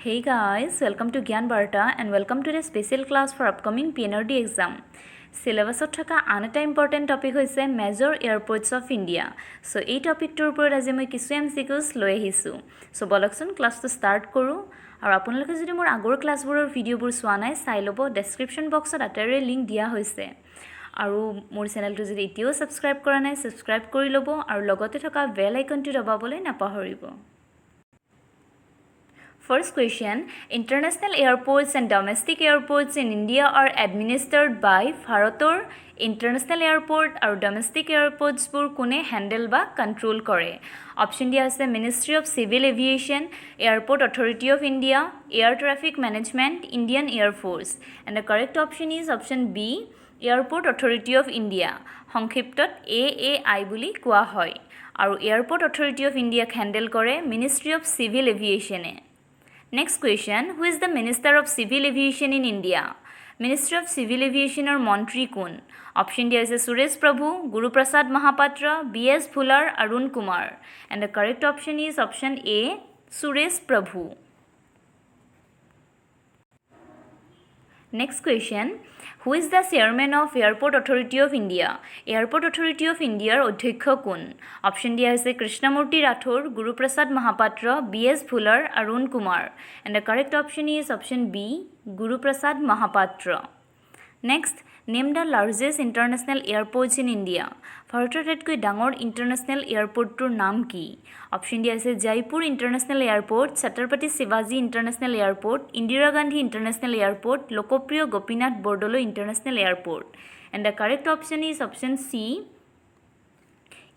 Hey guys, welcome to Gyan Barta and welcome to the special class for upcoming PNRD exam. Syllabusot thaka an eta important topic hoise major airports of India. So ei topic tur upor aji moi kisu MCQs loi ahisu. So bolokson class to start koru aru apunaloke jodi mor agor class boror video bor swa nai sai lobo description box ot atere link dia hoise. আৰু মোৰ চেনেলটো যদি এতিয়াও subscribe কৰা নাই subscribe কৰি লব আৰু লগতে থকা বেল আইকনটো দবাবলৈ নাপাহৰিব First question, international airports and domestic airports in India are administered by Bharator international airport আৰু domestic airports বোৰ কোনে হ্যান্ডেল বা কন্ট্ৰোল কৰে অপশন দিয়া আছে Ministry of Civil Aviation, Airport Authority of India, Air Traffic Management, Indian Air Force and the correct option is option B Airport Authority of India সংক্ষিপ্তত AAI বুলি কোৱা হয় আৰু Airport Authority of India handle কৰে Ministry of Civil Aviation A Next question, who is the Minister of Civil Aviation in India? Minister of Civil Aviation or Montri Kun? Option D is Suresh Prabhu, Guru Prasad Mahapatra, B.S. Bhular, Arun Kumar. And the correct option is option A, Suresh Prabhu. Next question, who is the chairman of Airport Authority of India? Airport Authority of India অধ্যক্ষ কোন option দিয়া আছে কৃষ্ণমূৰ্তি ৰাঠোৰ গুৰু প্ৰসাদ Mohapatra B.S. Bhular Arun Kumar and the correct option is option B Guru Prasad Mahapatra Next name the largest international airports in India ভাৰতৰ আটাইতকৈ ডাঙৰ international এয়াৰপোৰ্টৰ নাম কি option দিয়া আছে জয়পুৰ ইন্টাৰনেশ্যনেল এয়াৰপোৰ্ট ছত্ৰপতি শিৱাজী international airport Indira Gandhi international Airport Lokpriya Gopinath Bordoloi International airport and the correct option is option C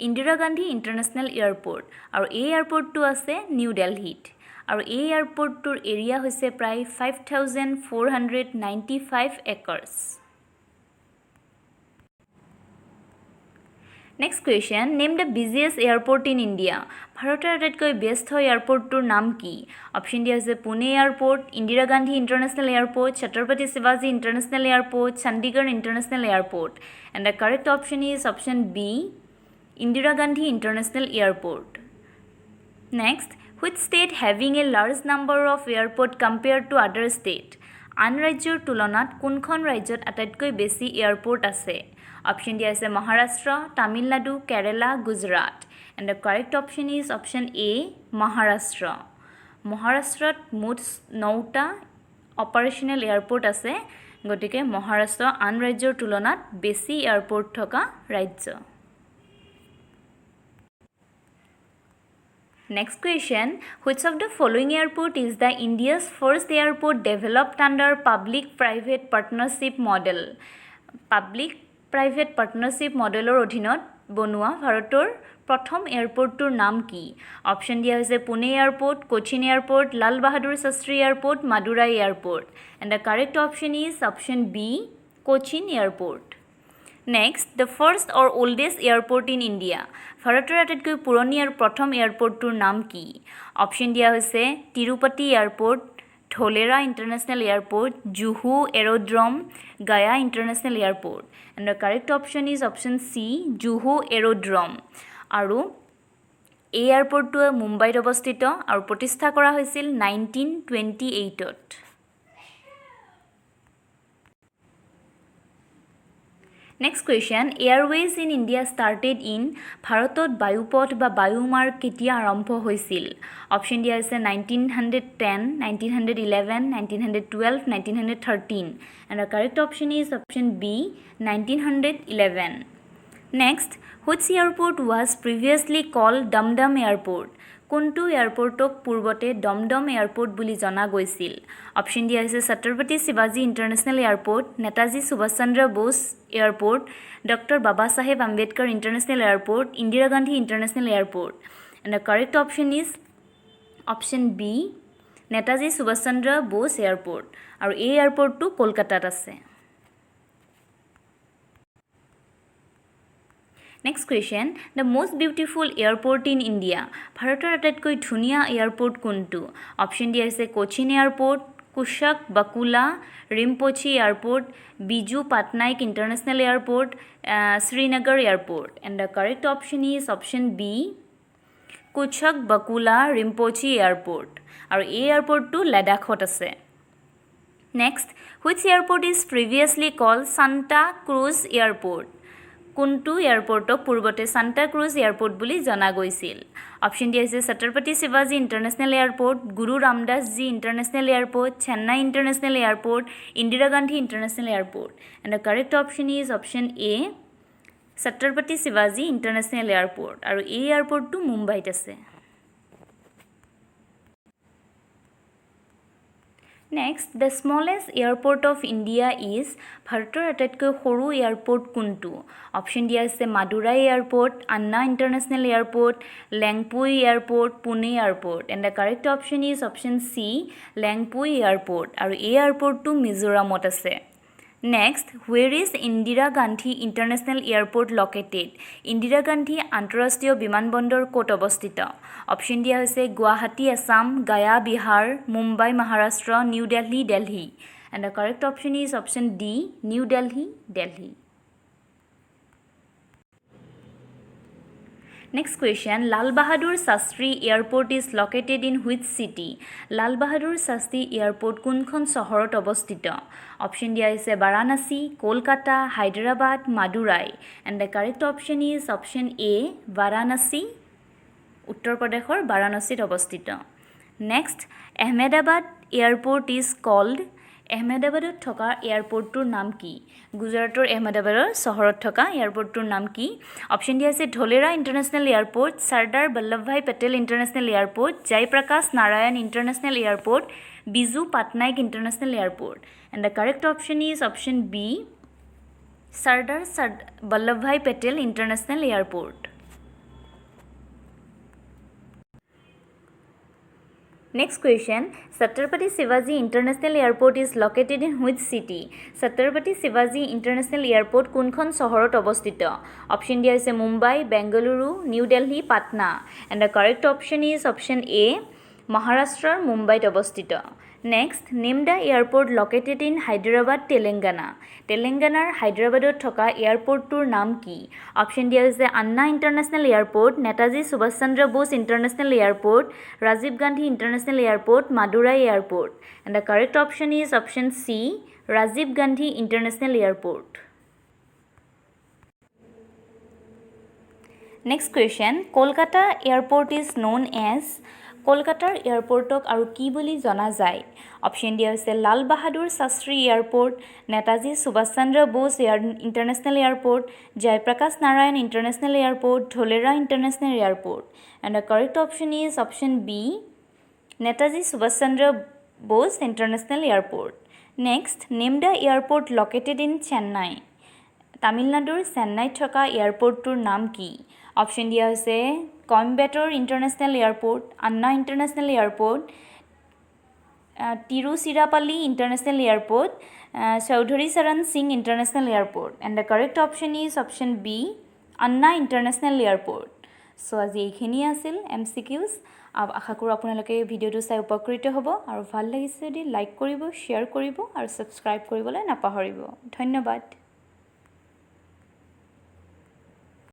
Indira Gandhi international Airport আৰু এই এয়াৰপোৰ্টটো আছে নিউ দিল্লীত আৰু এই এয়াৰপোৰ্টৰ এৰিয়া হৈছে প্ৰায় 5495 acres Next question, name the busiest airport in India. ভাৰতৰ আটাইতকৈ ব্যস্ত এয়াৰপোৰ্টৰ নাম কি? অপশন দিয়া আছে Pune Airport, Indira Gandhi international Airport, Chhatrapati শিৱাজী international Airport, Chandigarh International airport. And the correct option is option B, Indira Gandhi International Airport. Next, which state having a large number of airport compared to other state? আন ৰাজ্যৰ তুলনাত কোনখন ৰাজ্যত আটাইতকৈ বেছি airport আছে? Option দিয়া আছে Maharashtra, Tamil Nadu, Kerala, Gujarat and the correct option is option A Maharashtra মহাৰাষ্ট্ৰত মুঠ 9টা অপাৰেশনাল এয়াৰপোৰ্ট আছে গতিকে মহাৰাষ্ট্ৰ আন ৰাজ্যৰ তুলনাত বেছি এয়াৰপোৰ্ট থকা ৰাজ্য Next question, which of the following airport is the India's first airport developed under public-private partnership model? Public-private partnership modelor অধীনত বনোৱা ভাৰতৰ প্ৰথম এয়াৰপোৰ্টৰ নাম কি? অপশন দিয়া হৈছে Pune airport, Cochin airport, Lal Bahadur Shastri airport, Madurai airport and the correct option is option B Cochin airport Next, the first or oldest airport in India. ভাৰতৰ আটাইতকৈ পুৰণি আৰু প্ৰথম এয়াৰপোৰ্টৰ নাম কি? অপশন দিয়া হৈছে Tirupati Airport, Dholera International Airport, Juhu Aerodrome, Gaya International airport and the correct option is option C Juhu Aerodrome আৰু এই এয়াৰপোৰ্টটো মুম্বাইত অৱস্থিত আৰু প্ৰতিষ্ঠা কৰা হৈছিল 1928ত Next question, airways in India started in ভাৰতত বায়ুপথ বা বায়ুমাৰ্গ কেতিয়া আৰম্ভ হৈছিল? অপশন দিয়া আছে 1910, 1911, 1912, 1913 and the correct option is option B 1911. Next, which airport was previously called Dum-Dum Airport? কোনটো এয়াৰপোৰ্টক পূৰ্বতে দমদম এয়াৰপোৰ্ট বুলি জনা গৈছিল অপশন দিয়া আছে ছত্ৰপতি শিৱাজী international airport Netaji Subhash Chandra Bose airport doctor Baba Saheb Ambedkar international airport Indira Gandhi international airport and the correct option is option B Netaji Subhash Chandra Bose airport আৰু এই এয়াৰপোৰ্টটো কলকাতাত আছে Next question, the most beautiful airport in India. ভাৰতৰ আটাইতকৈ ধুনীয়া এয়াৰপোৰ্ট কোনটো? অপশন দিয়া আছে Cochin Airport, Kushok Bakula, Rimpochee Airport, Biju Patnaik International Airport, Srinagar Airport and the correct option is option B Kushok Bakula Rimpochee Airport আৰু এই এয়াৰপোৰ্টটো লাডাখত আছে next which airport is previously called Santa Cruz Airport কোনটো এয়াৰপোৰ্টক পূৰ্বতে সান্তা ক্ৰুজ এয়াৰপোৰ্ট বুলি জনা গৈছিল অপচন ডি আছে ছত্ৰপতি শিৱাজী international airport Guru Ramdas G international airport Chennai international airport Indira Gandhi international Airport and the correct option is option এ ছত্ৰপতি শিৱাজী ইণ্টাৰনেশ্যনেল এয়াৰপোৰ্ট আৰু এই এয়াৰপোৰ্টটো মুম্বাইত আছে Next, the smallest airport of India is ভাৰতৰ আটাইতকৈ সৰু এয়াৰপোৰ্ট কোনটো অপচন দিয়া আছে Madurai airport Anna international airport Lengpui airport Pune airport and the correct option is option C Lengpui airport আৰু এই এয়াৰপোৰ্টটো মিজোৰামত আছে Next, where is Indira Gandhi International Airport located? Indira Gandhi আন্তঃৰাষ্ট্ৰীয় বিমানবন্দৰ ক'ত অৱস্থিত? অপচন দিয়া হৈছে Guwahati Assam, Gaya Bihar, Mumbai Maharashtra, New Delhi Delhi. And the correct option is option D, New Delhi, Delhi. Next question, Lal Bahadur Shastri Airport is located in which city? Lal Bahadur Shastri Airport কোনখন চহৰত অৱস্থিত? Option দিয়া আছে Varanasi, Kolkata, Hyderabad, Madurai. And the correct option is option A, Varanasi. উত্তৰ প্ৰদেশৰ বাৰাণসীত অৱস্থিত। Next, Ahmedabad Airport is called আহমেদাবাদত থকা এয়াৰপোৰ্টটোৰ নাম কি গুজৰাটৰ আহমেদাবাদৰ চহৰত থকা এয়াৰপোৰ্টটোৰ নাম কি অপচন দিয়া আছে Dholera International Airport Sardar Vallabhbhai Patel International Airport Jayaprakash Narayan International Airport Biju Patnaik International Airport and the correct option is option B Sardar Vallabhbhai Patel International Airport Next question, Chhatrapati Shivaji International Airport is located in which city? Chhatrapati Shivaji International Airport কোনখন চহৰত অৱস্থিত? Option দিয়া আছে Mumbai, Bengaluru, new Delhi, Patna. And the correct option is option A, মহাৰাষ্ট্ৰৰ মুম্বাইত অৱস্থিত। Next, name the airport located in Hyderabad, Telangana. তেলেংগানাৰ হায়দৰাবাদত থকা এয়াৰপোৰ্টটোৰ নাম কি? অপচন দিয়া হৈছে Anna international airport, Netaji Subhash Chandra Bose international airport, Rajiv Gandhi international airport, Madurai airport. And the correct option is option C, Rajiv Gandhi international airport. Next question, Kolkata airport is known as কলকাতাৰ এয়াৰপোৰ্টক আৰু কি বুলি জনা যায়? অপচন দিয়া হৈছে Lal Bahadur Shastri Airport, Netaji Subhash Chandra Bose international Airport, Jayaprakash Narayan International Airport, Dholera International Airport. And the correct option is option B, Netaji Subhash Chandra Bose international airport. Next, name the airport located in Chennai. তামিলনাডুৰ চেন্নাইত থকা এয়াৰপোৰ্টটোৰ নাম কি? অপচন দিয়া হৈছে Coimbatore International Airport, Anna international Airport, Tiruchirappalli International Airport, Chaudhary Charan Singh International Airport. And the correct option is option B, Anna international Airport. So' আজি এইখিনিয়ে আছিল MCQs। আশা কৰোঁ আপোনালোকে ভিডিঅ'টো চাই উপকৃত হ'ব আৰু ভাল লাগিছে যদি লাইক কৰিব, শ্বেয়াৰ কৰিব আৰু ছাবস্ক্ৰাইব কৰিবলৈ নাপাহৰিব। ধন্যবাদ।